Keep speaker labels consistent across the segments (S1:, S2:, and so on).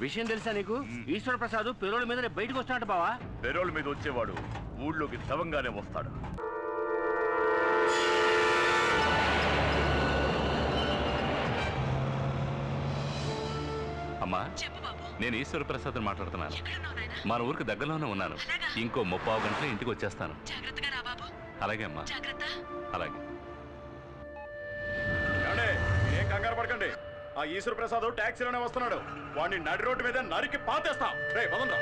S1: విషయం తెలుసా నీకు? ఈశ్వర ప్రసాద్ పెరోల్ మీద బయటకు వస్తాడు బావా.
S2: పెరోల్ మీద వచ్చేవాడు ఊళ్ళోకి శవంగానే వస్తాడు.
S3: అమ్మా, నేను ఈశ్వర ప్రసాద్ మాట్లాడుతున్నాను. మన ఊరికి దగ్గరలోనే ఉన్నాను. ఇంకో 30 గంటలు ఇంటికి వచ్చేస్తాను. అలాగే అమ్మా, అలాగే.
S2: ఏం కంగారు పడకండి. ఆ ఈశ్వర ప్రసాద్ ట్యాక్సీలోనే వస్తున్నాడు. వాడిని నడి రోడ్డు మీద నరికి పాతేస్తాం. రే పదండ్రా.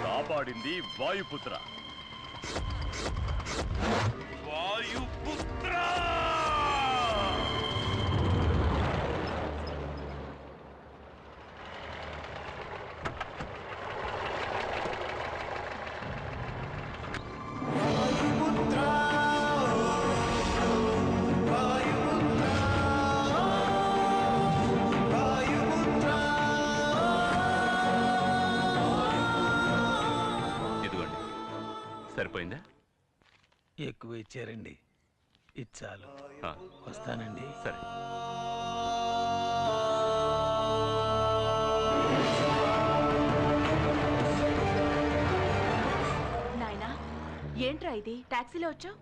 S2: కాపాడింది వాయుపుత్ర. వాయుపుత్ర
S3: సరిపోయిందా?
S4: ఎక్కువ ఇచ్చారండి. ఇచ్చాలు. వస్తానండి.
S3: సరే.
S5: నాయనా, ఏంట్రా ఇది? టాక్సీలో వచ్చావు?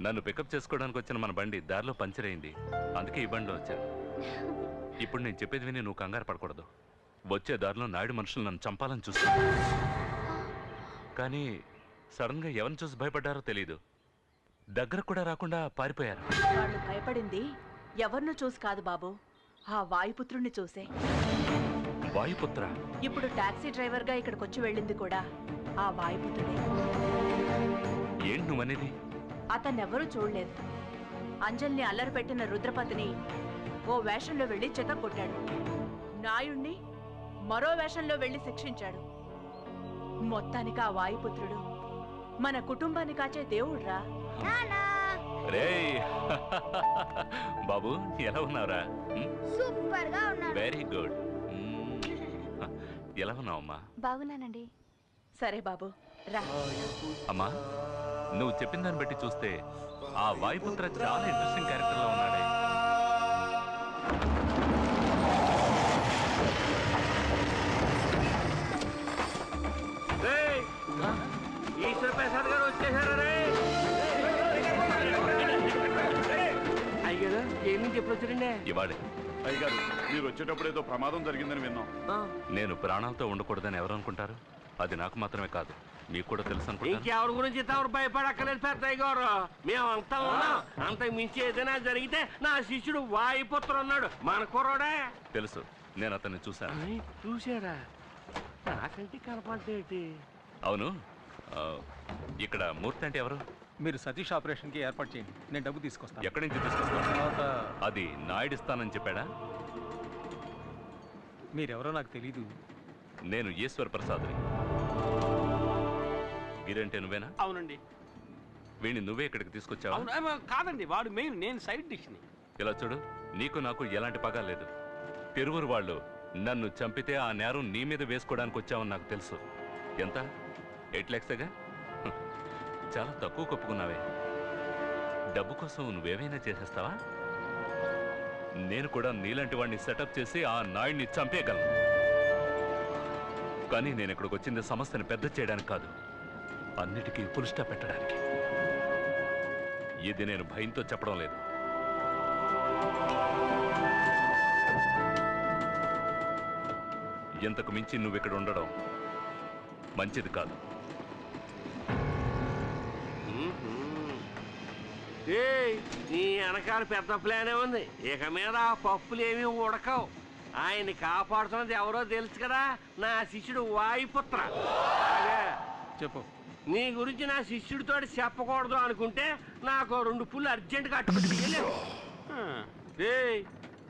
S3: నన్ను పికప్ చేసుకోవడానికి వచ్చిన మన బండి దారిలో పంచర్ అయింది. అందుకే ఈ బండిలో వచ్చాను. ఇప్పుడు నేను చెప్పేది విని నువ్వు కంగారు పడకూడదు. వచ్చే దారిలో నాయుడు మనుషులు నన్ను చంపాలని చూస్తాను. కానీ సడన్ గా ఎవరిని చూసి భయపడ్డారో తెలీదు. దగ్గర కూడా రాకుండా పారిపోయారు.
S5: వాళ్ళు భయపడింది ఎవరినో చూసి కాదు బాబు, ఆ వాయుపుత్రుణ్ణి చూసే.
S3: వాయుపుత్ర?
S5: ఇప్పుడు టాక్సీ డ్రైవర్ గా ఇక్కడికి వచ్చి వెళ్ళింది కూడా ఆ వాయుపుత్రుడే.
S3: ఏంటి నువ్వనేది?
S5: అతన్నెవరూ చూడలేదు. అంజల్ని అల్లరి పెట్టిన రుద్రపతిని ఓ వేషంలో వెళ్లి చెత్త కొట్టాడు. నాయుణ్ణి మరో వేషంలో వెళ్లి శిక్షించాడు. మొత్తానికి ఆ వాయుపుత్రుడు మన కుటుంబాన్ని కాచే దేవుడ్రా.
S3: బాబు, ఎలా ఉన్నావురా?
S6: సూపర్ గా ఉన్నాను.
S3: Very good. ఎలా ఉన్నావమ్మా?
S6: బాగున్నానండి.
S5: సరే బాబు, రా.
S3: అమ్మా, నువ్వు చెప్పిన దాన్ని బట్టి చూస్తే ఆ వాయుపుత్ర చాలా ఇంట్రెస్టింగ్ క్యారెక్టర్ లో ఉన్నాడే.
S1: ఈశ్వర ప్రసాద్ గారు వచ్చేసారా? అయ్యారు ఏం నుంచి ఎప్పుడు వచ్చారండి?
S3: ఇవాడే.
S2: అయ్యగారు, మీరు వచ్చేటప్పుడు ఏదో ప్రమాదం జరిగిందని విన్నాం.
S3: నేను ప్రాణాలతో ఉండకూడదని ఎవరు అనుకుంటారు? అది నాకు మాత్రమే కాదు, మీకు కూడా తెలుసు అనుకుంటా.
S1: ఇంకెవరి గురించి తమరు భయపడక్కలేదు పెద్దయ్య గారు. మేమంతా ఉన్నాం. అంతకు మించి ఏదైనా జరిగితే నా శిష్యుడు వాయుపుత్ర ఉన్నాడు, మన కుర్రోడే.
S3: తెలుసు, నేను అతన్ని చూశాను.
S1: చూసాడా? నాకంటే కనపడేటి.
S3: అవును, ఇక్కడ మూర్తి అంటే ఎవరు?
S4: మీరు సతీష్ ఆపరేషన్కి ఏర్పాటు చేయండి, నేను డబ్బు తీసుకొస్తాను.
S3: ఎక్కడి నుంచి తీసుకొస్తాను?
S4: తర్వాత
S3: అది నాయుడు ఇస్తానని చెప్పాడా?
S4: మీరెవరో నాకు తెలీదు.
S3: నేను ఈశ్వర్ ప్రసాద్ని. గిరంటే నువ్వేనా?
S1: అవునండి.
S3: వీడిని నువ్వే ఇక్కడికి తీసుకొచ్చావా?
S1: కాదండి, వాడు మెయిన్, నేను సైడ్ డిష్ని.
S3: ఇలా చూడు, నీకు నాకు ఎలాంటి పగ లేదు. తిరువురు వాళ్ళు నన్ను చంపితే ఆ నేరం నీ మీద వేసుకోవడానికి వచ్చావని నాకు తెలుసు. ఎంత? 8 lakhsగా? చాలా తక్కువ కొప్పుకున్నావే. డబ్బు కోసం నువ్వేమైనా చేసేస్తావా? నేను కూడా నీలాంటి వాడిని సెటప్ చేసి ఆ నాయుడిని చంపేయగలను. కానీ నేను ఇక్కడికి వచ్చింది సమస్యను పెద్ద చేయడానికి కాదు, అన్నిటికీ ఫుల్ స్టాప్ పెట్టడానికి. ఇది నేను భయంతో చెప్పడం లేదు. ఎంతకు మించి నువ్వు ఇక్కడ ఉండడం మంచిది కాదు.
S1: నీ వెనకాల పెద్ద ప్లానే ఉంది. ఇక మీద ఆ పప్పులు ఏమీ ఉడకవు. ఆయన్ని కాపాడుతున్నది ఎవరో తెలుసు కదా, నా శిష్యుడు వాయుపుత్ర.
S4: చెప్పు.
S1: నీ గురించి నా శిష్యుడితో చెప్పకూడదు అనుకుంటే నాకు 2 పుల్లు అర్జెంటుగా అట్టుకుని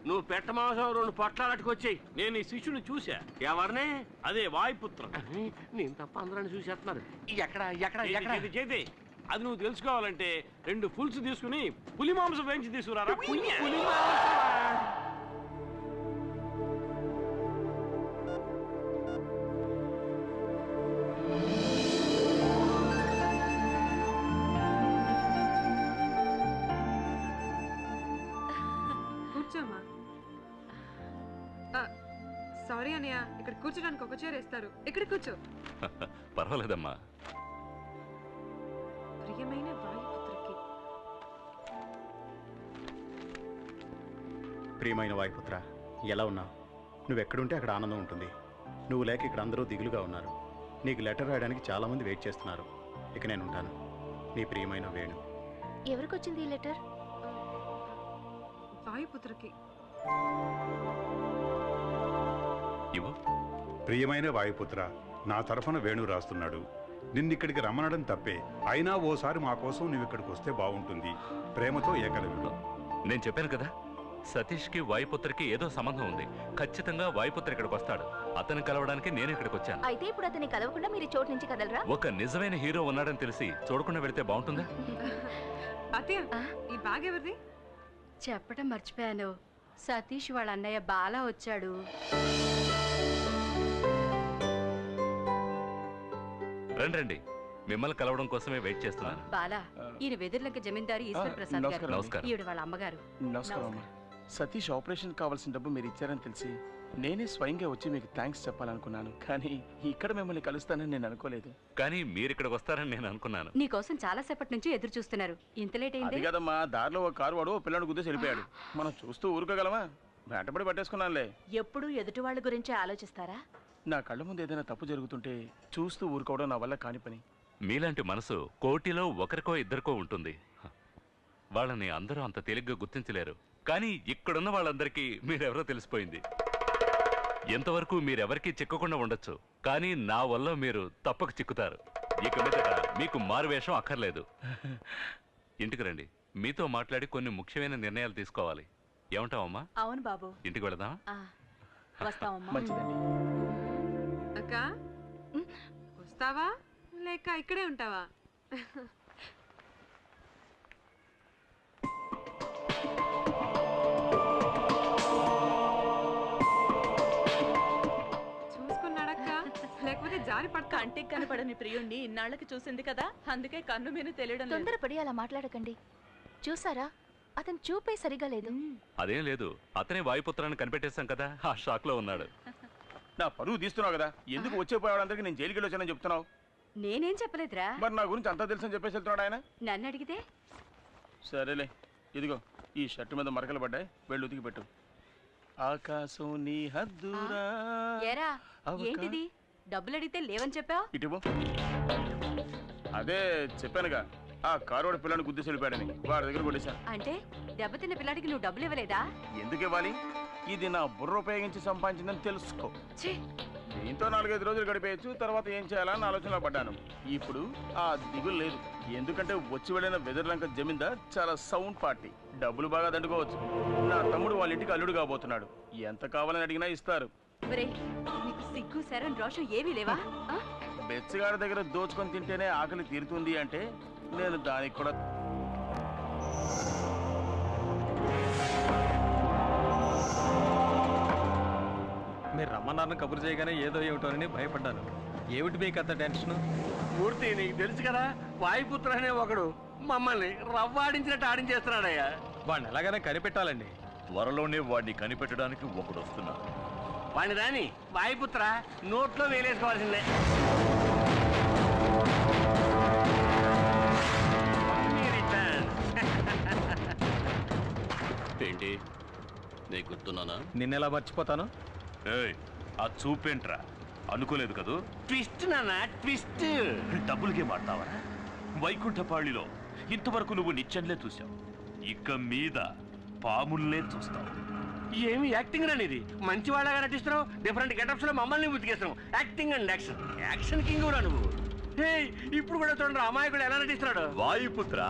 S1: నువ్వు పెట్ట మాంసం 2 పొట్లాలు అట్టుకొచ్చాయి.
S7: నేను ఈ శిష్యుని చూసా.
S1: ఎవరిని?
S7: అదే వాయుపుత్ర.
S1: నేను తప్ప అందరూ చూసేస్తున్నారు. ఎక్కడ
S7: చేతి అది నువ్వు తెలుసుకోవాలంటే 2 ఫుల్స్ తీసుకుని పులి మాంసం వేయించి తీసుకురారా.
S1: పులి మాంసమా?
S8: కూర్చోమా. సారీ అన్నయ్య, ఇక్కడ కూర్చోడానికి ఒక చైర్ వేస్తారు. ఇక్కడ కూర్చో.
S3: పర్వాలేదమ్మా.
S8: ప్రియమైన వాయుపుత్రకి.
S2: ప్రియమైన వాయుపుత్ర, ఎలా ఉన్నావు? నువ్వెక్కడుంటే అక్కడ ఆనందం ఉంటుంది. నువ్వు లేక ఇక్కడ అందరూ దిగులుగా ఉన్నారు. నీకు లెటర్ రాయడానికి చాలామంది వెయిట్ చేస్తున్నారు. ఇక నేను ఉంటాను. నీ ప్రియమైన వేణు.
S6: ఎవరికి వచ్చింది ఈ లెటర్?
S8: వాయుపుత్రకి.
S9: ప్రియమైన వాయుపుత్ర, నా తరఫున వేణు రాస్తున్నాడు. నిన్నిక్కడికి రమ్మనడం తప్పే, అయినా ఓసారి మా కోసం నువ్వు ఇక్కడికి వస్తే బాగుంటుంది. ప్రేమతో ఏకలవ్యుడు.
S3: నేను చెప్పాను కదా, సతీష్కి వాయుపుత్రకి ఏదో సంబంధం ఉంది. ఖచ్చితంగా వాయుపుత్ర ఇక్కడికి వస్తాడు. అతన్ని కలవడానికి నేను ఇక్కడికి వచ్చాను.
S6: అయితే ఇప్పుడు అతన్ని కలవకుండా మీరు చోటు నుంచి కదలరా?
S3: ఒక నిజమైన హీరో ఉన్నాడని తెలిసి చూడకుండా వెళితే బాగుంటుందా?
S8: అత్తయ్య, ఈ బ్యాగ్ ఎవరిది?
S10: చెప్పడం మర్చిపోయాను. సతీష్ వాళ్ళ అన్నయ్య బాలా వచ్చాడు.
S3: రండి, మిమ్మల్ని కలవడం కోసమే వెయిట్ చేస్తున్నాను.
S10: బాలా, ఈయన వెదుర్లంక జమీందారు ఈశ్వర్ ప్రసాద్ గారు.
S3: నమస్కారం.
S10: ఈవిడ వాళ్ళ అమ్మగారు.
S11: నమస్కారం. సతీష్ ఆపరేషన్ కావాల్సిన డబ్బు మీరు ఇచ్చారని తెలిసి నేనే స్వయంగా వచ్చి మీకు థ్యాంక్స్ చెప్పాలనుకున్నాను. కానీ ఇక్కడ మిమ్మల్ని కలుస్తానని నేను అనుకోలేదు.
S3: కానీ మీరు ఇక్కడికి వస్తారని నేను అనుకున్నాను.
S10: నీకోసం చాలా సేపటి నుంచి ఎదురు చూస్తున్నారు. ఇంత లేట్ అయింది.
S11: అది కదమ్మా, దారిలో ఒక కారు వాడు పిల్లని గుద్దేసి వెళ్ళిపోయాడు. మనం చూస్తూ ఊరుకోగలమా? వెంటబడి పట్టేసుకున్నానులే.
S5: ఎప్పుడు ఎదుటి వాళ్ళ గురించే ఆలోచిస్తారా?
S11: నా కళ్ళ ముందు ఏదైనా తప్పు జరుగుతుంటే చూస్తూ ఊరుకోవడం నా వల్ల కాని పని.
S3: మీలాంటి మనసు కోటిలో ఒకరికో ఇద్దరికో ఉంటుంది. వాళ్ళని అందరూ అంత తేలిగ్గా గుర్తించలేరు. కానీ ఇక్కడున్న వాళ్ళందరికీ మీరెవరో తెలిసిపోయింది. ఎంతవరకు మీరెవరికీ చిక్కకుండా ఉండొచ్చు, కానీ నా వల్ల మీరు తప్పక చిక్కుతారు. ఇక మీదట మీకు మారువేషం అక్కర్లేదు. ఇంటికి రండి, మీతో మాట్లాడి కొన్ని ముఖ్యమైన నిర్ణయాలు తీసుకోవాలి. ఏమంటావమ్మా?
S5: అవును బాబు.
S3: ఇంటికి వెళదాం.
S5: వస్తామమ్మా.
S11: మంచిదండి.
S8: అక్క, వస్తావా లేక ఇక్కడే ఉంటావా? చూసుకున్నాడక్క, లేకపోతే జారి పడతా.
S5: కంటికి కనపడని ప్రియుణ్ణి ఇన్నాళ్ళకి చూసింది కదా, అందుకే కన్ను మీద తెలియడం లేదు.
S6: తొందరపడి అలా మాట్లాడకండి. చూసారా, అతను చూపే సరిగా లేదు.
S3: అదేం లేదు, అతనే వాయుపుత్రాన్ని కనిపెట్టేశాం కదా, ఆ షాక్ లో ఉన్నాడు.
S11: నా పరువు తీస్తున్నావు కదా, ఎందుకు వచ్చేపోయాడందరికీ నేను జైలుకి వచ్చానని చెప్తున్నావు?
S10: నేనేం చెప్పలేదురా.
S11: మరి నా గురించి అంతా తెలుసని చెప్పేసి వెళ్తున్నాడు ఆయన.
S10: నన్ను అడిగితే
S11: సరేలే, ఇదిగో ఈ షర్టు మీద మరకలు పడ్డాయి, వెళ్ళి ఉతికి పెట్టు. ఆకాశం నీ హద్దురా.
S10: ఏరా, ఏంటిది? డబ్బులు అడిగితే లేవని చెప్పావు.
S11: ఇటువో. అదే చెప్పానుగా, ఆ కారువాడి పిల్లని గుద్దేసి వెళ్ళిపోయాడని వాడి దగ్గర కొట్టేశాను.
S10: అంటే దెబ్బతిన్న పిల్లాడికి నువ్వు డబ్బులు ఇవ్వలేదా?
S11: ఎందుకు ఇవ్వాలి? ఇది నా బుర్ర ఉపయోగించి సంపాదించిందని తెలుసుకో.
S10: ఛీ!
S11: దీంతో 4-5 రోజులు గడిపేయచ్చు, తర్వాత ఏం చేయాలని ఆలోచనలో పడ్డాను. ఇప్పుడు ఆ దిగులు లేదు, ఎందుకంటే వచ్చి వెళ్ళిన వెదర్లంక జమీందార్ చాలా సౌండ్ పార్టీ, డబ్బులు బాగా దండుకోవచ్చు. నా తమ్ముడు వాళ్ళ ఇంటికి అల్లుడు కాబోతున్నాడు, ఎంత కావాలని అడిగినా ఇస్తారు.
S10: నీకు సిగ్గు శరం రోషం ఏమీ లేవా?
S11: బెచ్చగాడి దగ్గర దోచుకొని తింటేనే ఆకలి తీరుతుంది అంటే నేను దానికి కూడా.
S4: మీరు రమ్మన్నారని కబురు చేయగానే ఏదో ఏమిటోనని భయపడ్డాను. ఏమిటి మీకు అంత టెన్షన్?
S1: మూర్తి, నీకు తెలుసు కదా, వాయుపుత్ర అనే ఒకడు మమ్మల్ని రవ్వాడించినట్టు ఆడించేస్తున్నాడయ్యా.
S4: వాడిని ఎలాగైనా కనిపెట్టాలండి.
S3: త్వరలోనే వాడిని కనిపెట్టడానికి ఒకడు వస్తున్నాడు.
S1: వాడిని రాని వాయుపుత్ర నోట్లో వేలేసుకోవాల్సిందే.
S12: ఏంటి నీకు గుర్తున్నానా?
S4: నిన్నెలా మర్చిపోతాను?
S3: ఆ చూపేంట్రా, అనుకోలేదు కదూ.
S1: ట్విస్ట్ నాన్న, ట్విస్ట్.
S3: డబ్బులకే మాడతావరా? వైకుంఠపాళిలో ఇంతవరకు నువ్వు నిత్యంలే చూసావు, ఇక మీద పాముల్నే చూస్తావు.
S1: ఏమి యాక్టింగ్ రాని ఇది? మంచి వాళ్ళగా నటిస్తున్నావు, డిఫరెంట్ గెటప్స్ లో మమ్మల్ని ఉతికేస్తున్నావు. Acting and action, action king రా నువ్వు. ఇప్పుడు కూడా చూడండి అమాయకుడు ఎలా నటిస్తున్నాడు.
S3: వాయుపుత్ర,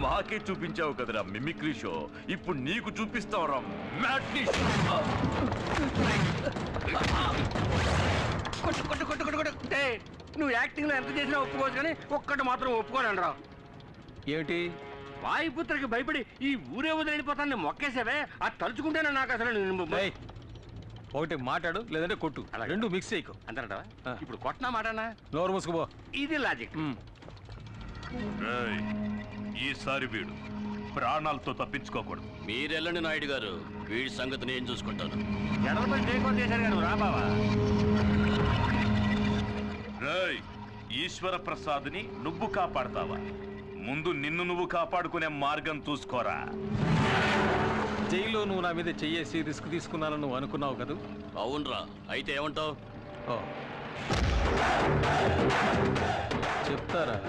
S3: మాకే చూపించావు కదరా మిమిక్రీ షో, ఇప్పుడు నీకు చూపిస్తావురా మ్యాట్నీ షో.
S1: కొట్టు కొట్టు కొట్టు కొట్టు కొట్టు. నువ్వు యాక్టింగ్ లో ఎంత చేసినా ఒప్పుకోవచ్చు, కానీ ఒక్కటి మాత్రం ఒప్పుకోను రా.
S4: ఏమిటి?
S1: వాయుపుత్రకి భయపడి ఈ ఊరే వదిలిపోతాను మొక్కేసావే, అది తలుచుకుంటేనే నాకు అసలు.
S4: ఒకటి మాట్లాడు, లేదంటే కొట్టు, రెండు మిక్స్ చేయకు.
S1: అంతేనట. ఇప్పుడు కొట్టనా మాటనా?
S4: నోరు మూసుకుపో.
S1: ఇది లాజిక్.
S3: ఈసారి వీడు ప్రాణాలతో తప్పించుకోకూడదు.
S12: మీరెళ్ళండి నాయుడు గారు, వీడి సంగతి నేను చూసుకుంటాను.
S1: ఎడలపై టేక్ చేశారు కదా, రా బావా.
S3: ఈశ్వర ప్రసాద్ని నువ్వు కాపాడతావా? ముందు నిన్ను నువ్వు కాపాడుకునే మార్గం చూసుకోరా.
S4: జైల్లో నువ్వు నా మీద చెయ్యేసి రిస్క్ తీసుకున్నాను నువ్వు అనుకున్నావు కదా?
S12: అవునరా, అయితే ఏమంటావు?
S4: చెప్తారా?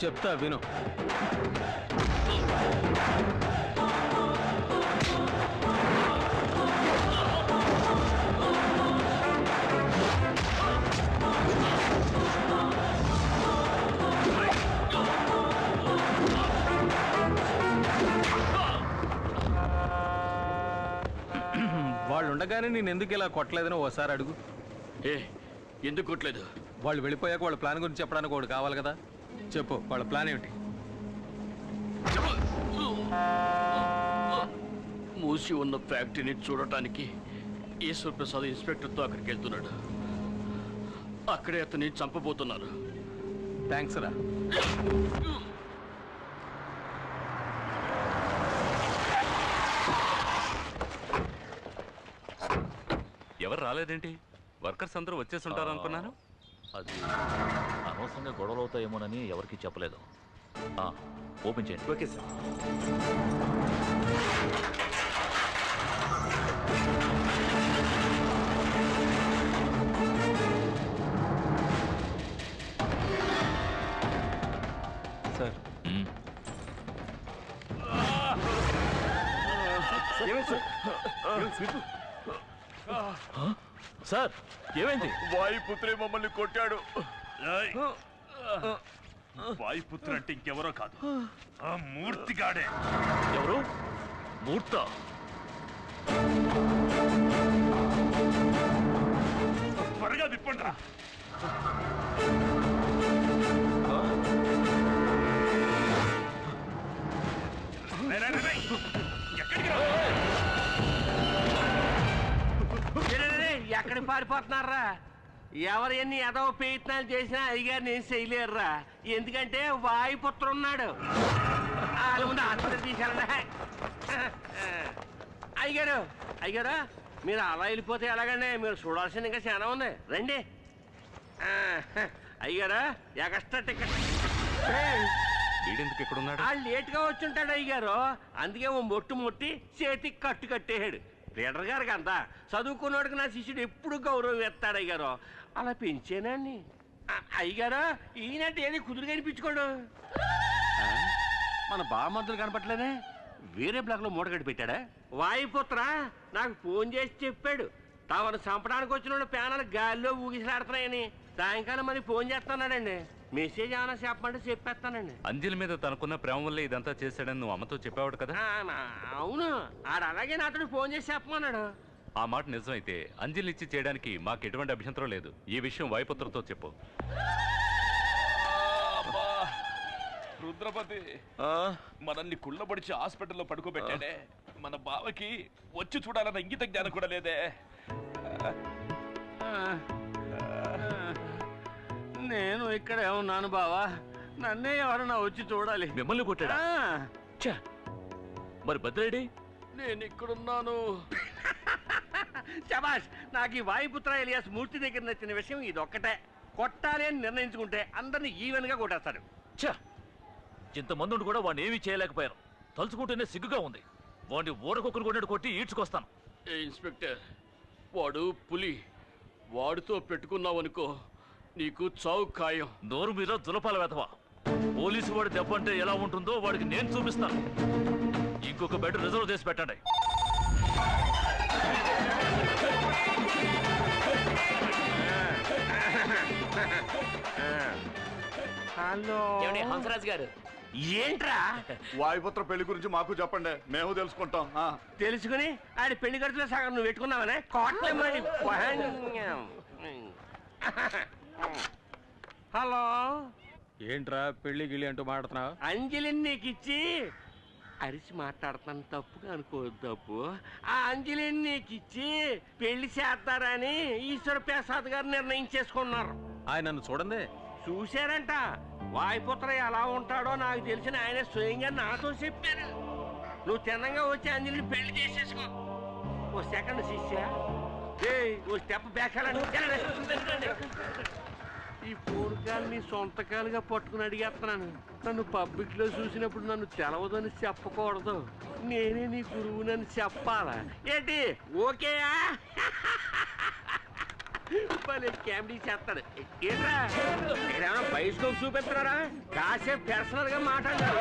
S4: చెప్తా, విను. వాళ్ళు ఉండగానే నేను ఎందుకు ఇలా కొట్టలేదని ఓసారి అడుగు.
S12: ఎందుకు కొట్టలేదు?
S4: వాళ్ళు వెళ్ళిపోయాక వాళ్ళ ప్లాన్ గురించి చెప్పడానికి ఒకటి కావాలి కదా. చెప్పు, వాళ్ళ ప్లాన్ ఏమిటి?
S12: మూసి ఉన్న ఫ్యాక్టరీని చూడటానికి ఈశ్వర్ ప్రసాద్ ఇన్స్పెక్టర్తో అక్కడికి వెళ్తున్నాడు. అక్కడే అతన్ని చంపబోతున్నారు.
S4: థ్యాంక్స్ రా.
S3: ఎవరు రాలేదేంటి? వర్కర్స్ అందరూ వచ్చేసి ఉంటారు అనుకున్నాను.
S13: అది అనవసరంగా గొడవలు అవుతాయేమోనని ఎవరికి చెప్పలేదు. ఓపెన్ చేయండి.
S1: Okay sir.
S4: సార్,
S13: సార్ ఏమైంది?
S3: వాయుపుత్రే మమ్మల్ని కొట్టాడు. వాయుపుత్ర అంటే ఇంకెవరో కాదు, ఆ మూర్తిగాడే.
S13: ఎవరు? మూర్త?
S3: త్వరగా విప్పండి రా.
S1: ఎక్కడికి పారిపోతున్నారా? ఎవరు ఎన్ని ఎదవ ప్రయత్నాలు చేసినా అయ్యగారు నేను చేయలేరురా. ఎందుకంటే వాయుపుత్ర ఉన్నాడు. వాళ్ళ ముందు ఆత్మహత్య తీశారండి. అయ్యగారు, అయ్యగారు, మీరు అలా వెళ్ళిపోతే ఎలాగండి? మీరు చూడాల్సింది ఇంకా చాలా ఉంది, రండి. అయ్యగారు, ఎక్స్ట్రా టికెట్.
S3: వీడెందుకు ఎక్కడున్నాడు?
S1: లేట్గా వచ్చి ఉంటాడు అయ్యగారు, అందుకే ఓ మొట్టు ముట్టి చేతికి కట్టు కట్టేశాడు. లీడర్ గారికి అంతా చదువుకున్నోడికి నా శిష్యుడు ఎప్పుడు గౌరవం ఎత్తాడు అయ్యారు. అలా పెంచానండి. అయ్యగారు ఈయనంటే ఏది కుదురు కనిపించుకోడు. మన బామర్దులు కనపట్లేదే, వేరే బ్లాక్లో మూటగడ్డి పెట్టాడా? వాయుపుత్ర నాకు ఫోన్ చేసి చెప్పాడు తమను చంపడానికి వచ్చిన ప్యానలు గాలిలో ఊగిసలాడుతున్నాయని. సాయంకాలం మరి ఫోన్ చేస్తున్నాడండి. మెసేజ్ ఏమైనా చెప్పమంటే చెప్పేస్తానండి.
S3: అంజలి మీద తనకున్న ప్రేమ వల్లే ఇదంతా చేశాడని నువ్వు అమ్మతో చెప్పావాడు కదా?
S1: అవును, ఆడు అలాగే నాతో ఫోన్ చేసి చెప్పమన్నాడు.
S3: ఆ మాట నిజమైతే అంజలి ఇచ్చి చేయడానికి మాకు ఎటువంటి అభ్యంతరం లేదు. ఈ విషయం వాయుపుత్రతో చెప్పు.
S13: రుద్రపతి మనల్ని కుళ్ళబడిచి హాస్పిటల్లో పడుకోబెట్టాడే, మన బావకి వచ్చి చూడాలన్న ఇంగిత జ్ఞానం కూడా లేదే.
S1: నేను ఇక్కడే ఉన్నాను బావా, నన్నే ఎవరన్నా వచ్చి చూడాలి.
S13: మిమ్మల్ని కొట్టాడా? మరి భద్రేడి?
S12: నేను ఇక్కడున్నాను.
S1: శబాష్, నాకు ఈ వాయుపుత్ర ఎలియాస్ మూర్తి దగ్గర నచ్చిన విషయం ఇదొక్కటే. కొట్టాలి అని నిర్ణయించుకుంటే అందరినీ ఈవెన్ గా కొట్టేస్తాడు.
S13: ఇంతమంది కూడా వాడిని ఏమీ చేయలేకపోయారు. తలుచుకుంటేనే సిగ్గుగా ఉంది. వాడిని ఊరకొక్కరు కొన్నట్టు కొట్టి ఈడ్చుకొస్తాను.
S12: ఇన్స్పెక్టర్, వాడు పులి. వాడితో పెట్టుకున్నావనుకో నీకు చావు ఖాయం.
S13: నోరు మీద జులపాల వెతవా. పోలీసు వాడి దెబ్బ అంటే ఎలా ఉంటుందో వాడికి నేను చూపిస్తాను. ఇంకొక బెడ్ రిజర్వ్ చేసి పెట్టండి.
S1: హలో
S14: హంసరాజ్ గారు,
S1: ఏంట్రా?
S15: వాయుపుత్ర పెళ్లి గురించి మాకు చెప్పండి, మేము తెలుసుకుంటాం.
S1: తెలుసుకుని ఆడి పెళ్లి ఖర్చులో సగం నువ్వు పెట్టుకున్నావనే కోట్ల మరి. హలో,
S4: ఏంట్రా పెళ్లి గిళ్ళి అంటూ మాట్లాడుతున్నావు?
S1: అంజలిని నీకు ఇచ్చి అరిసి మాట్లాడుతాను, తప్పుగా అనుకోవద్దు. తప్పు. ఆ అంజలిని నీకు ఇచ్చి పెళ్లి చేస్తారని ఈశ్వర ప్రసాద్ గారు నిర్ణయించేసుకున్నారు.
S4: ఆయన నన్ను చూడండి.
S1: చూశారంట. వాయుపుత్ర ఎలా ఉంటాడో నాకు తెలిసిన ఆయన స్వయంగా నాతో చెప్పారు. నువ్వు తిన్నంగా వచ్చి అంజలిని పెళ్లి చేసేసుకో. ఓ సెకండ్ శిష్య, ఓ స్టెప్ బ్యాక్. ఈ పూర్గాల్ని సొంతకాలుగా పట్టుకుని అడిగేస్తున్నాను. నన్ను పబ్లిక్ లో చూసినప్పుడు నన్ను తెలవదని చెప్పకూడదు. నేనే నీ గురువునని చెప్పాలా ఏంటి? ఓకేయా? కామెడీ చేస్తాడు. ఏంట్రా ఇక్కడ ఏమైనా బైస్కోప్ చూపిస్తున్నారా? కాసేపు పర్సనల్ గా మాట్లాడారు.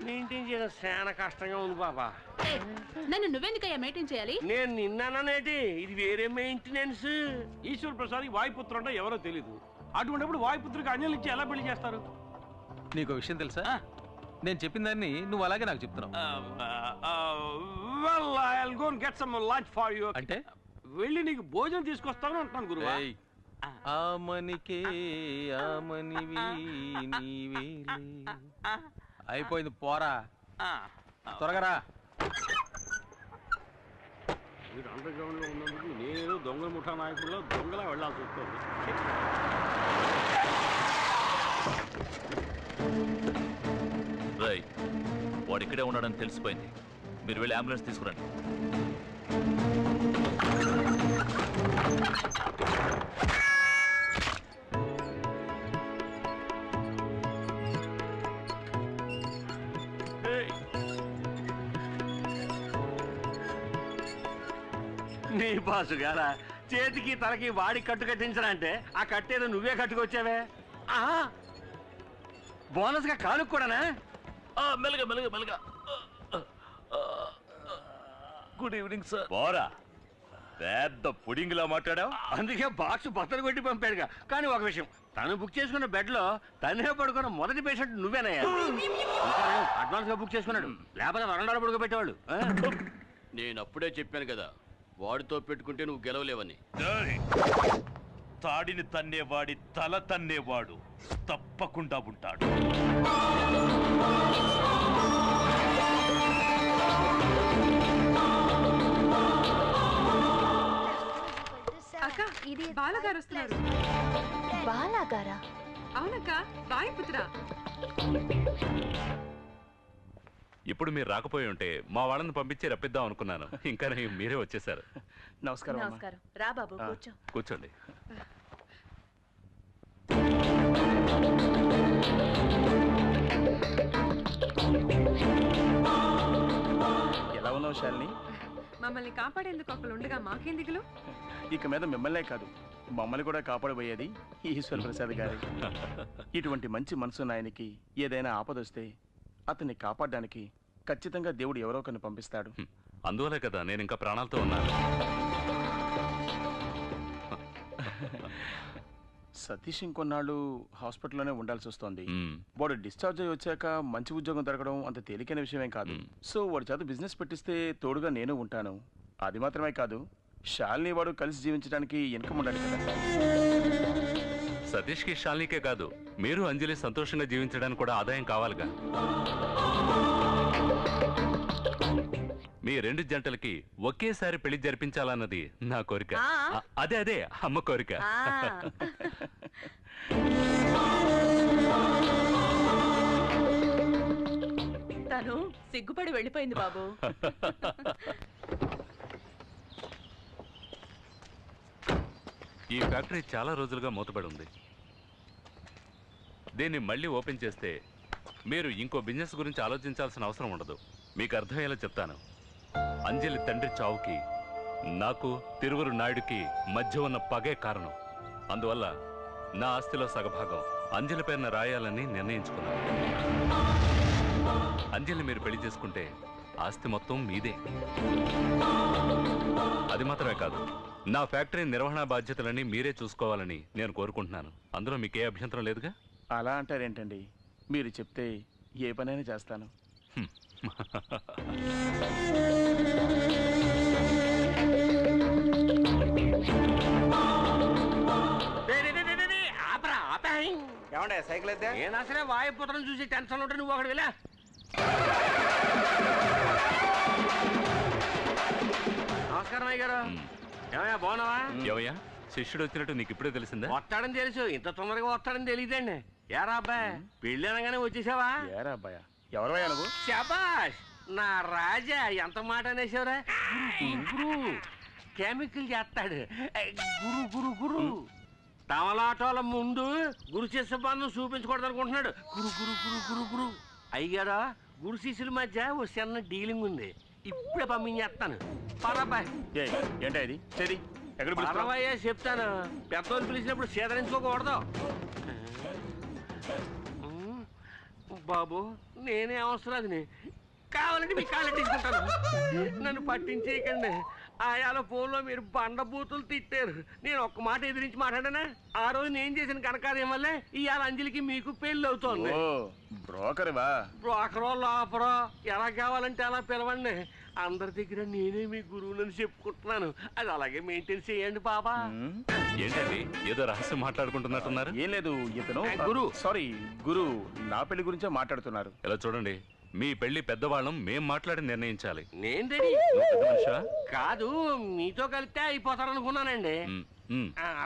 S1: మెయింటైన్ చేయడం చాలా కష్టంగా ఉంది బాబా.
S5: నన్ను నువ్వెందుకయ్యా మెయింటైన్ చేయాలి?
S1: నేను నిన్నానేటి, ఇది వేరే మెయింటెనెన్స్.
S7: ఈశ్వర్ ప్రసాద్ వాయుపుత్ర అంటే ఎవరో తెలీదు. అటువంటిప్పుడు వాయుపుత్రికి అంజలి ఇచ్చి ఎలా పెళ్లి చేస్తారు?
S4: నీకు విషయం తెలుసా? నేను చెప్పిన దాన్ని నువ్వు అలాగే నాకు చెప్తున్నావు.
S7: Well, I'll go and get some lunch for you.
S4: అంటే
S7: వెళ్ళి నీకు భోజనం తీసుకొస్తాను అంటున్నాను గురువా.
S4: ఆమనికే ఆమనివి నీవేలే. అయిపోయింది, పోరా త్వరగా రా.
S7: మీరు అండర్ గ్రౌండ్ లో ఉన్నందుకు నేను దొంగల ముఠా నాయకుల్లో దొంగలా వెళ్ళాల్సి వస్తుంది.
S13: రై, వాడు ఇక్కడే ఉన్నాడని తెలిసిపోయింది. మీరు వెళ్ళి అంబులెన్స్ తీసుకురండి.
S1: నీ బాసు గారా చేతికి తలకి వాడికి కట్టు కట్టించడంటే ఆ కట్టేదో నువ్వే కట్టుకొచ్చావే. బోనస్ గా కానుక కూడానా?
S13: మెల్లగా మెల్లగా మెల్లగా. Good evening sir.
S3: పోరా, పెద్ద పుడింగిలా మాట్లాడావు.
S1: అందుకే బాక్స్ బట్టలు కొట్టి పంపాడుగా. కానీ ఒక విషయం, తను బుక్ చేసుకున్న బెడ్ లో తనే పడుకున్న మొదటి పేషెంట్ నువ్వేనయ్యా. అడ్వాన్స్ గా బుక్ చేసుకున్నాడు, లేకపోతే వరండాలో పడుకోబెట్టేవాళ్ళు.
S12: నేను అప్పుడే చెప్పాను కదా, వాడితో పెట్టుకుంటే నువ్వు గెలవలేవని.
S13: తాడిని తన్నేవాడి తల తన్నేవాడు తప్పకుండా ఉంటాడు.
S8: అక్క, ఇది బాలగారు వస్తున్నారు.
S6: బాలగారా?
S8: అవునక్క, వాయుపుత్ర.
S3: ఇప్పుడు మీరు రాకపోయి ఉంటే మా వాళ్ళని పంపించి రప్పిద్దాం అనుకున్నాను. ఇంకా మీరే వచ్చేసారు.
S5: నమస్కారం. నమస్కారం. రా బాబు, కూర్చో.
S3: కూర్చోండి.
S11: ఎలా ఉన్నావు శాలిని?
S8: మమ్మల్ని కాపాడేందుకు ఒకళ్ళు ఉండగా మాకేం దిగులు?
S11: ఇక మీద మిమ్మల్నే కాదు మమ్మల్ని కూడా కాపాడబోయేది ఈశ్వర ప్రసాద్ గారు. ఇటువంటి మంచి మనసున్న ఆయనకి ఏదైనా ఆపదొస్తే అతన్ని కాపాడడానికి ఖచ్చితంగా దేవుడు ఎవరో ఒకరిని పంపిస్తాడు.
S3: అందువలే కదా నేను ఇంకా ప్రాణాలతో ఉన్నాను.
S11: సతీష్ ఇంకొన్నాళ్ళు హాస్పిటల్లోనే ఉండాల్సి వస్తుంది. వాడు డిశ్చార్జ్ అయ్యి వచ్చాక మంచి ఉద్యోగం దొరకడం అంత తేలికైన విషయమేం కాదు. సో వాడి చేత బిజినెస్ పెట్టిస్తే తోడుగా నేను ఉంటాను. అది మాత్రమే కాదు, శాలిని వాడు కలిసి జీవించడానికి ఇన్కమ్ ఉండాలి కదా.
S3: సతీష్కి శాలినికే కాదు, మీరు అంజలి సంతోషంగా జీవించడానికి కూడా ఆదాయం కావాలిగా. మీ రెండు జంటలకి ఒకేసారి పెళ్లి జరిపించాలన్నది నా కోరిక. అదే అమ్మ కోరిక.
S5: తను సిగ్గుపడి వెళ్ళిపోయింది బాబు.
S3: ఈ ఫ్యాక్టరీ చాలా రోజులుగా మూతపడి ఉంది. దీన్ని మళ్ళీ ఓపెన్ చేస్తే మీరు ఇంకో బిజినెస్ గురించి ఆలోచించాల్సిన అవసరం ఉండదు. మీకు అర్థమయ్యేలా చెప్తాను. అంజలి తండ్రి చావుకి నాకు తిరువురు నాయుడికి మధ్య ఉన్న పగే కారణం. అందువల్ల నా ఆస్తిలో సగభాగం అంజలి పేరున రాయాలని నిర్ణయించుకున్నాను. అంజలి మీరు పెళ్లి చేసుకుంటే ఆస్తి మొత్తం మీదే. అది మాత్రమే కాదు, నా ఫ్యాక్టరీ నిర్వహణ బాధ్యతలని మీరే చూసుకోవాలని నేను కోరుకుంటున్నాను. అందులో మీకే అభ్యంతరం లేదుగా?
S11: అలా అంటారేంటండి? మీరు చెప్తే ఏ పనైనా చేస్తాను.
S1: ఏమండే సైకిల్ అయితే నేను అసలే వాయుపుత్రం చూసి టెన్షన్ ఉంటే నువ్వు ఒకటి వెళ్ళా. నమస్కారం అయ్య గారు. ఏమయ్యా బాగున్నావా?
S3: ఏమయ్యా శిష్యుడు వచ్చినట్టు నీకు ఇప్పుడే తెలిసిందా?
S1: వస్తాడని తెలుసు, ఇంత తొందరగా వస్తాడని తెలియదండి. ఏరా అబ్బాయి పెళ్ళి అనగానే వచ్చేసావా?
S11: ఏరా అబ్బాయ ఎవరవయ్యా నువ్వు?
S1: శబాష్ నా రాజా, ఎంత మాట అనేసావురా. గురు కెమికల్ చేస్తాడు. గురు గురు గురు తమలాటోల ముందు గురు శిష్య బంధం చూపించకూడదు అనుకుంటున్నాడు. గురు గురు గురు గురు గురు అయ్యారా, గురు శిష్యుల మధ్య ఓ చిన్న డీలింగ్ ఉంది. ఇప్పుడే పంపించేస్తాను. పరబాయ్
S11: ఏంటా ఇది? సరే ఎక్కడ
S1: పరవయ్యా చెప్తాను. పెద్దోళ్ళు పిలిచినప్పుడు సేదరించుకోకూడదు. బాబు నేనే అవసరాదిని, కావాలంటే మీ కాళ్ళ తీసుకుంటాను. నన్ను పట్టించేయకండి. ఆయాలో ఫోన్లో మీరు బండబూతులు తిట్టారు. నేను ఒక్క మాట ఎదిరించి మాట్లాడానా? ఆ రోజు నేను చేసిన కనకార్యం వల్లే ఇవాళ అంజలికి మీకు పెళ్ళి అవుతోంది.
S11: బ్రోకర్వా?
S1: బ్రోకరో లోపరో ఎలా కావాలంటే అలా పిలవండి. అందరి దగ్గర నేనే మీ గురువులని చెప్పుకుంటున్నాను. అది అలాగే మెయింటైన్ చేయండి బాబా.
S3: ఏంటండి ఏదో రహస్యం మాట్లాడుకుంటున్నట్టున్నారు?
S11: ఏం లేదు, ఇతను గురు సారీ గురు నా పెళ్లి గురించే మాట్లాడుతున్నారు.
S3: ఇలా చూడండి, మీ పెళ్లి పెద్దవాళ్ళం మేం మాట్లాడి నిర్ణయించాలి.
S1: నేను కాదు, మీతో కలిస్తే అయిపోతారనుకున్నానండి.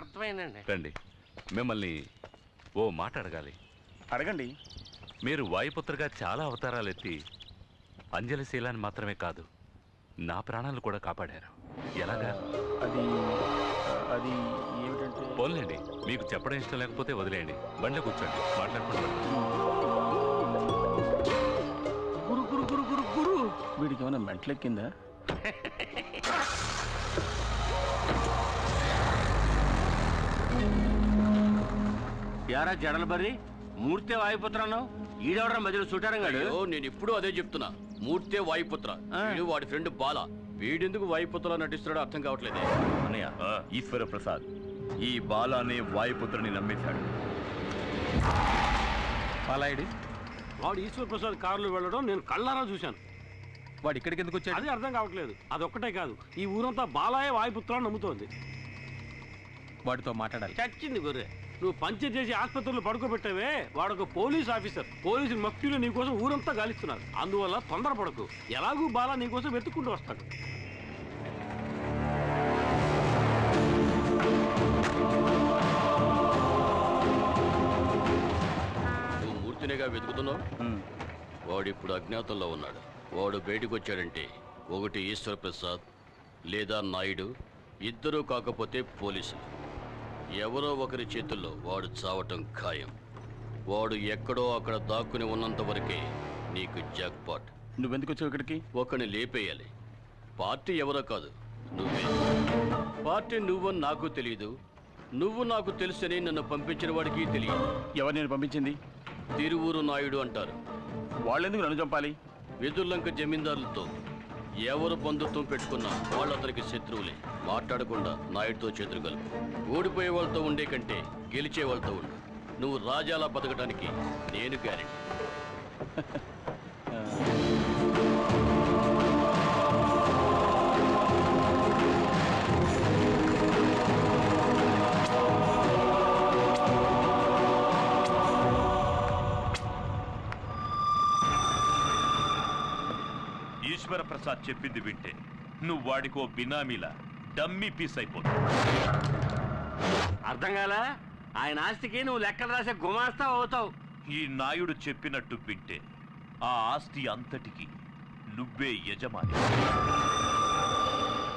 S1: అర్థమైందండి.
S3: రండి, మిమ్మల్ని ఓ మాట అడగాలి.
S11: అడగండి.
S3: మీరు వాయుపుత్రగా చాలా అవతారాలు ఎత్తి అంజలి శీలాన్ని మాత్రమే కాదు నా ప్రాణాలు కూడా కాపాడారు. ఎలాగా?
S11: అది ఏమిటంటే
S3: పోన్లేండి, మీకు చెప్పడం ఇష్టం లేకపోతే వదిలేయండి. బండ్లో కూర్చోండి, మాట్లాడుకుంటాం.
S11: గురు గురు గురు గురు గురు వీడికి ఏమైనా మెంటలెక్కిందా?
S1: యారా జడల బర్రి మూర్తే వాయుపుత్రాను ఈడవడం మధ్యలో చుట్టారంగాడు.
S12: నేను ఇప్పుడు అదే చెప్తున్నా. మూర్తే వాయుపుత్ర, వీడు వాడి ఫ్రెండ్ బాల. వీడెందుకు వాయుపుత్రలో నటిస్తున్నాడో అర్థం కావట్లేదే.
S14: అన్నయ్య ఈశ్వర ప్రసాద్ ఈ బాల అనే వాయుపుత్రని నమ్మేశాడు.
S7: బాలాయుడు వాడు ఈశ్వర ప్రసాద్ కారులో వెళ్ళడం నేను కళ్ళారా చూశాను.
S4: వాడు ఇక్కడికి ఎందుకు వచ్చాడు?
S7: అది అర్థం కావట్లేదు. అదొక్కటే కాదు, ఈ ఊరంతా బాలాయే వాయుపుత్రాన్ని నమ్ముతోంది.
S4: వాడితో మాట్లాడాలి.
S7: చచ్చింది గొర్రె. నువ్వు పంచర్ చేసి ఆసుపత్రిలో పడుకోబెట్టావే, వాడొక పోలీస్ ఆఫీసర్. పోలీసు మఫ్టీలో నీకోసం ఊరంతా గాలిస్తున్నారు. అందువల్ల తొందరపడకు. ఎలాగూ బాలా నీకోసం వెతుక్కుంటూ వస్తాడు.
S12: నువ్వు మూర్తినిగా వెతుకుతున్నావు. వాడు ఇప్పుడు అజ్ఞాతంలో ఉన్నాడు. వాడు బయటకు వచ్చాడంటే ఒకటి ఈశ్వర ప్రసాద్ లేదా నాయుడు, ఇద్దరూ కాకపోతే పోలీసులు. ఎవరో ఒకరి చేతుల్లో వాడు చావటం ఖాయం. వాడు ఎక్కడో అక్కడ దాక్కుని ఉన్నంత వరకే నీకు జాక్పాట్.
S11: నువ్వెందుకు వచ్చావు ఇక్కడికి?
S12: ఒకని లేపేయాలి. పార్టీ ఎవరో కాదు, నువ్వే. పార్టీ నువ్వని నాకు తెలియదు, నువ్వు నాకు తెలుసని నన్ను పంపించిన వాడికి తెలియదు.
S11: ఎవరు నేను పంపించింది?
S12: తిరువూరు నాయుడు అంటారు.
S11: వాళ్ళెందుకు నన్ను చంపాలి?
S12: వెదుర్లంక జమీందారులతో ఎవరు బంధుత్వం పెట్టుకున్నా వాళ్ళు అతనికి శత్రువులే. మాట్లాడకుండా నాయుడుతో చేతులు కలుపు. ఓడిపోయే వాళ్ళతో ఉండే కంటే గెలిచే వాళ్ళతో ఉండు. నువ్వు రాజాలా బతకడానికి నేను గ్యారెంటీ.
S14: ఈశ్వర ప్రసాద్ చెప్పింది వింటే నువ్వు వాడికో బినామీలా డమ్మీ పీస్ అయిపోతావు.
S1: అర్థం కాలా? ఆయన ఆస్తికి నువ్వు లెక్కలు రాసే గుమాస్తా అవుతావు.
S14: ఈ నాయుడు చెప్పినట్టు వింటే ఆ ఆస్తి అంతటికి నువ్వే యజమాని.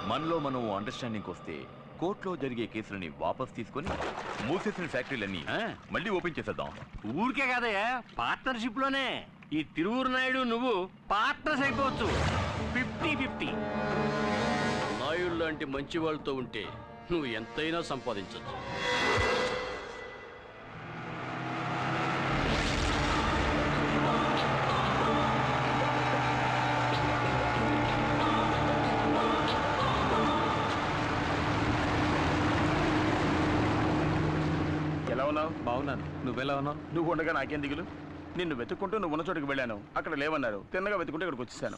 S14: మనలో మనం అండర్స్టాండింగ్ వస్తే కోర్టులో జరిగే కేసులని వాపస్ తీసుకొని మూసేసిన ఫ్యాక్టరీలన్నీ మళ్ళీ ఓపెన్ చేసేద్దాం.
S1: ఊరికే కాదయ్యా, పార్ట్నర్షిప్ లోనే. ఈ తిరువూరు నాయుడు నువ్వు పార్ట్నర్స్ అయిపోవచ్చు. 50-50.
S12: నాయుడు లాంటి మంచి వాళ్ళతో ఉంటే నువ్వు ఎంతైనా సంపాదించచ్చు.
S11: ఎలా ఉన్నావు?
S4: బాగున్నాను. నువ్వెలా ఉన్నావు?
S11: నువ్వు ఉండగా నాకేం దిగులు? నిన్ను వెతుక్కుంటూ నువ్వు ఉన్న చోటుకి వెళ్ళాను. అక్కడ లేవన్నారు. తిన్నగా వెతుకుంటూ ఇక్కడికి వచ్చేసాను.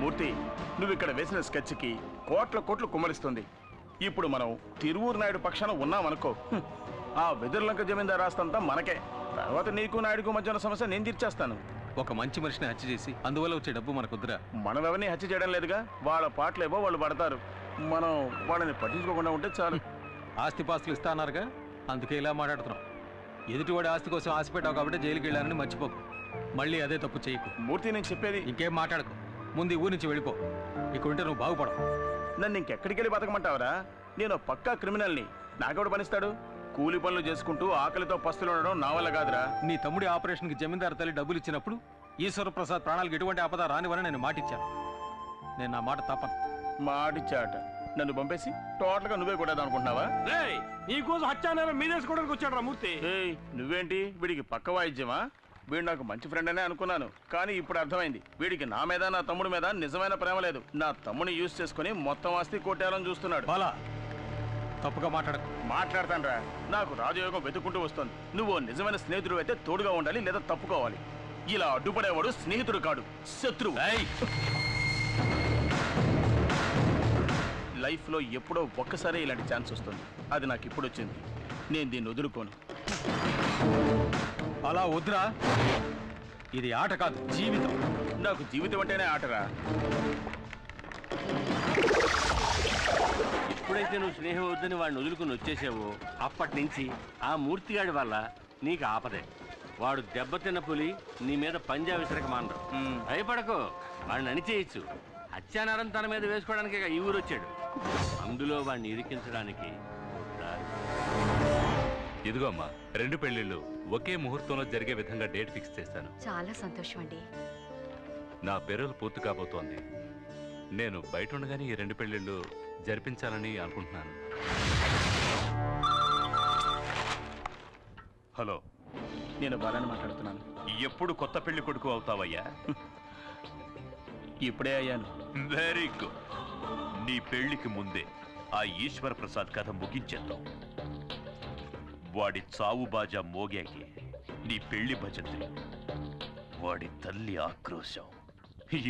S11: మూర్తి, నువ్వు ఇక్కడ వేసిన స్కెచ్కి కోట్ల కుమ్మరిస్తుంది. ఇప్పుడు మనం తిరువూరు నాయుడు పక్షాన ఉన్నామనుకో, ఆ వెదుర్లంక జమీందారు రాస్తంతా మనకే. తర్వాత నీకు నాయుడుకు మధ్య ఉన్న సమస్య నేను తీర్చేస్తాను.
S4: ఒక మంచి మనిషిని హత్య చేసి అందువల్ల వచ్చే డబ్బు మనకుద్దురా.
S11: మనం ఎవరిని హత్య చేయడం లేదుగా. వాళ్ళ పాటలేవో వాళ్ళు పడతారు. మనం వాళ్ళని పట్టించుకోకుండా ఉంటే చాలు.
S4: ఆస్తిపాస్తులు ఇస్తా అన్నారుగా, అందుకే ఇలా మాట్లాడుతున్నాం. ఎదుటివాడి ఆస్తి కోసం ఆశపెట్టావు కాబట్టి జైలుకి వెళ్ళానని మర్చిపోకు. మళ్ళీ అదే తప్పు చేయకు.
S11: మూర్తి, నేను చెప్పేది
S4: ఇంకేం మాట్లాడకు. ముందు ఈ ఊరి నుంచి వెళ్ళిపో. ఇక్కడ ఉంటే నువ్వు బాగుపడవు.
S11: నన్ను ఇంకెక్కడికి వెళ్ళి బతకమంటావరా? నేను పక్కా క్రిమినల్ని. నాకెవడు పనిస్తాడు? కూలి పనులు చేసుకుంటూ ఆకలితో పస్తులు ఉండడం నా వల్ల కాదురా.
S4: నీ తమ్ముడి ఆపరేషన్కి జమీందారు తల్లి డబ్బులు ఇచ్చినప్పుడు ఈశ్వర ప్రసాద్ ప్రాణాలకు ఎటువంటి ఆపద రానివని నేను మాటిచ్చాను. నేను నా మాట తప్పను.
S11: మాటిచ్చాట. నన్ను పంపేసి టోటల్గా నువ్వే కొట్టేద్దాం అనుకుంటున్నావా?
S7: నీకోసం హత్యానేరం మీదేసుకోవడానికి వచ్చాడు రా మూర్తి.
S11: నువ్వేంటి వీడికి పక్క వాయిద్యమా? వీడు నాకు మంచి ఫ్రెండ్ అనే అనుకున్నాను, కానీ ఇప్పుడు అర్థమైంది వీడికి నా మీద నా తమ్ముడి మీద నిజమైన ప్రేమ లేదు. నా తమ్ముడిని యూజ్ చేసుకుని మొత్తం ఆస్తి కొట్టేయాలని చూస్తున్నాడు.
S4: తప్పుగా మాట్లాడకు.
S11: మాట్లాడతాను రా. నాకు రాజయోగం వెతుక్కుంటూ వస్తుంది. నువ్వు నిజమైన స్నేహితుడు అయితే తోడుగా ఉండాలి, లేదా తప్పుకోవాలి. ఇలా అడ్డుపడేవాడు స్నేహితుడు కాడు, శత్రువు. లైఫ్లో ఎప్పుడో ఒక్కసారి ఇలాంటి ఛాన్స్ వస్తుంది. అది నాకు ఇప్పుడు వచ్చింది. నేను దీన్ని వదులుకోను.
S4: అలా వద్దురా. ఇది ఆట కాదు, జీవితం.
S11: నాకు జీవితం అంటేనే ఆటరా.
S1: ఎప్పుడైతే నువ్వు స్నేహం వద్దని వాడిని వదులుకుని వచ్చేసావో అప్పటి నుంచి ఆ మూర్తిగాడి వల్ల నీకు ఆపదే. వాడు దెబ్బతిన్న పులి నీ మీద పంజా విసరక మానరు. భయపడకు, వాడిని అణిచేయచ్చు. హత్యానారం తన మీద వేసుకోవడానికి ఈ ఊరు వచ్చాడు. అందులో వాడిని ఇరికించడానికి
S3: ఇదిగో అమ్మా, 2 పెళ్లిళ్ళు ఒకే ముహూర్తంలో జరిగే విధంగా డేట్ ఫిక్స్ చేశాను.
S10: చాలా సంతోషం అండి.
S3: నా పెరోల్ పూర్తి కాబోతోంది. నేను బయట ఉండగానే ఈ 2 పెళ్లిళ్ళు జరిపించాలని అనుకుంటున్నాను.
S14: హలో,
S11: నేను బాలని మాట్లాడుతున్నాను.
S14: ఎప్పుడు కొత్త పెళ్లి కొడుకు అవుతావయ్యా?
S11: ఇప్పుడే అయ్యాను.
S14: Very good. నీ పెళ్లికి ముందే ఆ ఈశ్వర ప్రసాద్ కథ ముగించేద్దాం. వాడి చావు బాజా మోగాకి నీ పెళ్లి భజంత్రి, వాడి తల్లి ఆక్రోశం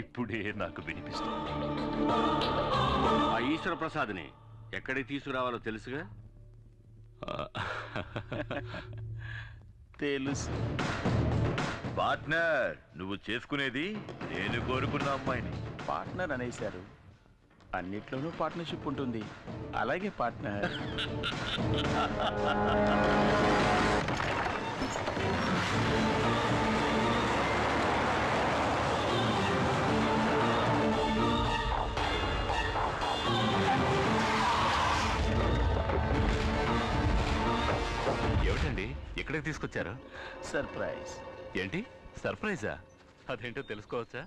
S14: ఇప్పుడే నాకు వినిపిస్తుంది.
S1: ఆ ఈశ్వర ప్రసాద్ని ఎక్కడికి తీసుకురావాలో తెలుసుగా?
S11: తెలుసు.
S14: పార్ట్నర్, నువ్వు చేసుకునేది నేను కోరుకున్న అమ్మాయిని.
S11: పార్ట్నర్ అనేశారు, అన్నిట్లోనూ పార్ట్నర్షిప్ ఉంటుంది. అలాగే పార్ట్నర్.
S3: ఏమిటండి ఏమిటండి ఎక్కడికి తీసుకొచ్చారు?
S11: సర్ప్రైజ్.
S3: ఏంటి సర్ప్రైజా? అదేంటో తెలుసుకోవచ్చా?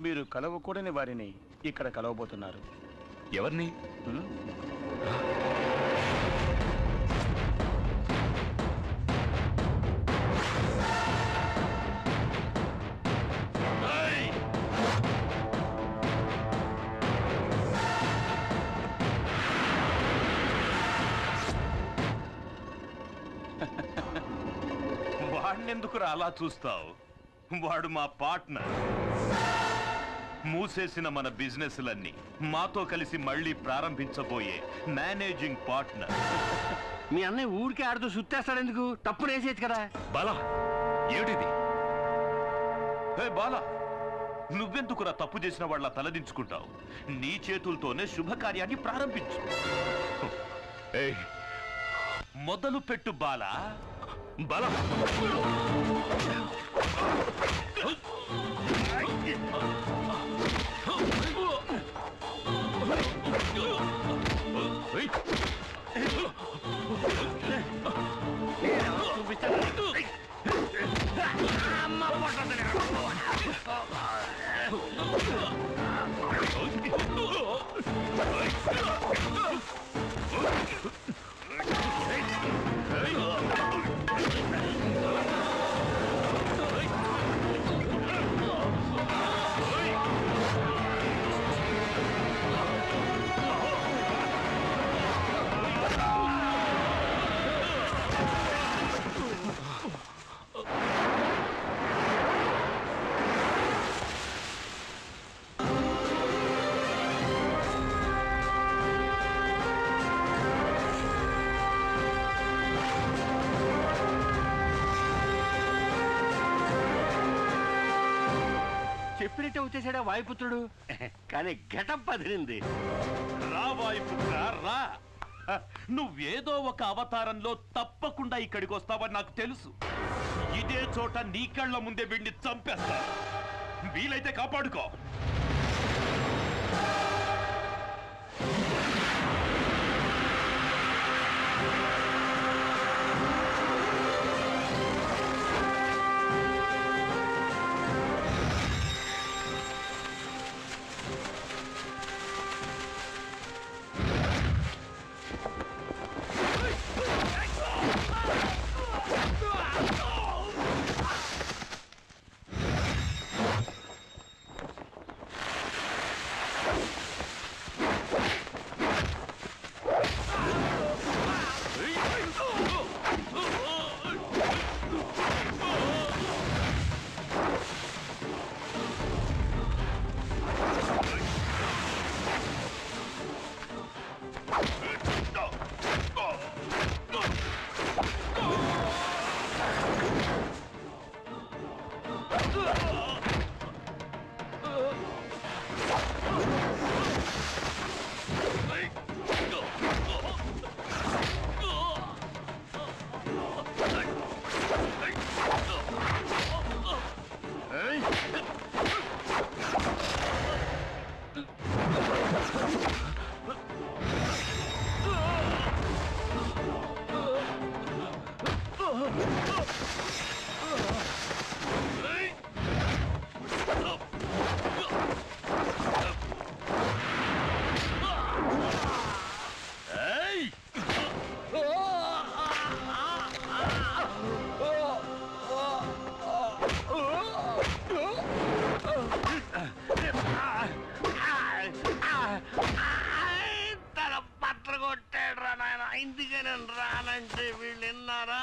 S11: మీరు కలవకూడని వారిని ఇక్కడ కలవబోతున్నారు.
S3: ఎవరిని?
S14: వాడినెందుకురా అలా చూస్తావు? వాడు మా పార్ట్నర్. మూసేసిన మన బిజినెస్లన్నీ మాతో కలిసి మళ్ళీ ప్రారంభించబోయే మేనేజింగ్ పార్ట్నర్.
S1: మీ అన్నయ్య ఊరికే ఆడుతూ సుత్తేస్తాడు ఎందుకు? తప్పు వేసేది కదా.
S3: బాలా ఏమిటిది?
S14: హే బాలా, నువ్వెందుకురా తప్పు చేసిన వాళ్ళ తలదించుకుంటావు? నీ చేతులతోనే శుభకార్యాన్ని ప్రారంభించు. మొదలు పెట్టు బాలా.
S3: బాలా
S1: చెప్పినట్టే వచ్చేసాడా వాయుపుత్రుడు. కానీ గెటప్ అదిరింది.
S14: రా వాయుపుత్ర రా. నువ్వేదో ఒక అవతారంలో తప్పకుండా ఇక్కడికి వస్తావని నాకు తెలుసు. ఇదే చోట నీ కళ్ళ ముందే వీడిని చంపేస్తా. వీలైతే కాపాడుకో.
S1: తల పత్ర కొట్టాడు రా నాయన. ఇందుకే నేను రానంటే వీళ్ళు విన్నారా?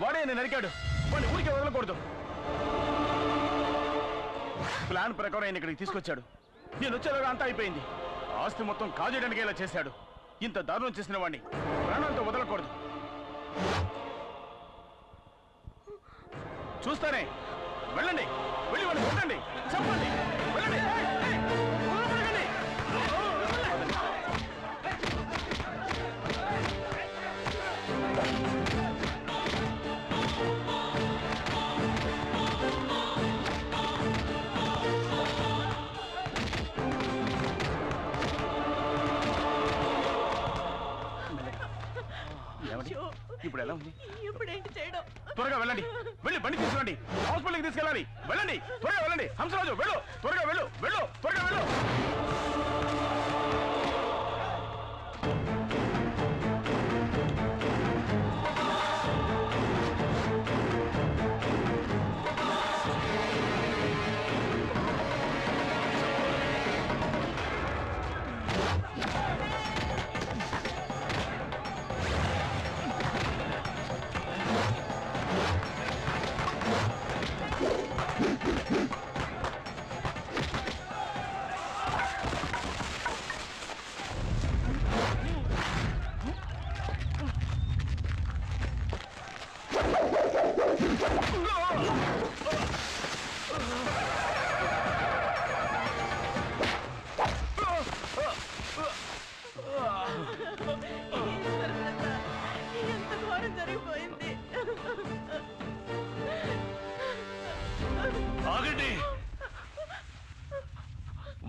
S11: వాడే నేను నరికాడు. వాడిని ఊరికే వదలకూడదు. ప్లాన్ ప్రకారం ఆయన ఇక్కడికి తీసుకొచ్చాడు. నేను వచ్చేలాగా అంతా అయిపోయింది. ఆస్తి మొత్తం కాజేయడానికి ఇలా చేశాడు. ఇంత దారుణం చేసిన వాడిని ప్రాణాలతో వదలకూడదు. చూస్తానే. వెళ్ళండి, వెళ్ళి వాడిని కొట్టండి, చంపండి, వెళ్ళండి. ఇప్పుడు ఎలా ఉంది?
S5: ఇప్పుడేంటి చేయడం?
S11: త్వరగా వెళ్ళండి, వెళ్ళి బండి తీసుకురండి, హాస్పిటల్కి తీసుకెళ్ళాలి. వెళ్ళండి, త్వరగా వెళ్ళండి. హంసరాజు వెళ్ళు, త్వరగా వెళ్ళు, వెళ్ళు, త్వరగా వెళ్ళు.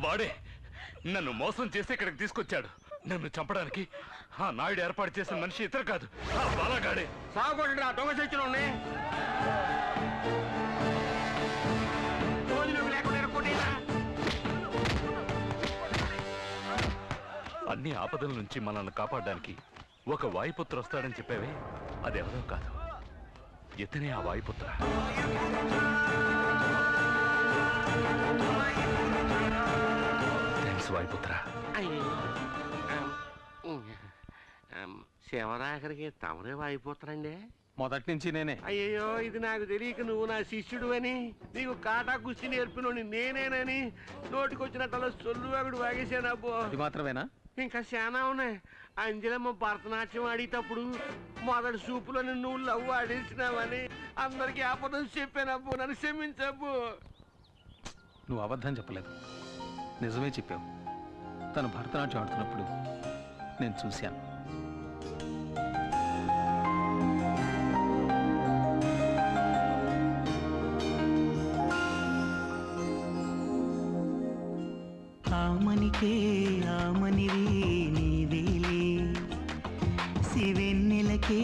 S3: వాడే నన్ను మోసం చేసి ఇక్కడికి తీసుకొచ్చాడు. నన్ను చంపడానికి ఆ నాయుడు ఏర్పాటు చేసిన మనిషి ఇతరు కాదు, ఆ బాలగాడే.
S1: సాగుకుంటున్నా దొంగ చచ్చిన
S3: అన్ని ఆపదల నుంచి మనల్ని కాపాడడానికి ఒక వాయుపుత్ర వస్తాడని చెప్పేవే, అదెవరో కాదు, ఇతనే ఆ వాయుపుత్ర. వాయుపుత్ర
S1: శివరాఖరికి తమరే వాయిపోతారండి?
S4: మొదటి నుంచి నేనే.
S1: అయ్యో, ఇది నాకు తెలియక నువ్వు నా శిష్యుడు అని, నీకు కాటా కుస్తీ నేర్పినోని నేనేనని నోటికొచ్చినట్టు సొల్లువాగుడు వాగేశాను. అబ్బో,
S4: ఇది మాత్రమేనా?
S1: ఇంకా శానా ఉన్నాయి. అంజలమ్మ భరతనాట్యం ఆడేటప్పుడు మొదటి చూపులో నువ్వు లవ్ ఆడేసినావని అందరికి ఆపదం చెప్పానబ్బు, నన్ను క్షమించబ్బు.
S4: నువ్వు అబద్ధం చెప్పలేదు, నిజమే చెప్పావు. తను భరతనాట్యం ఆడుతున్నప్పుడు నేను చూశాను.
S16: ఆమనికే ఆమనివి నీవేలే శివెన్నెలకే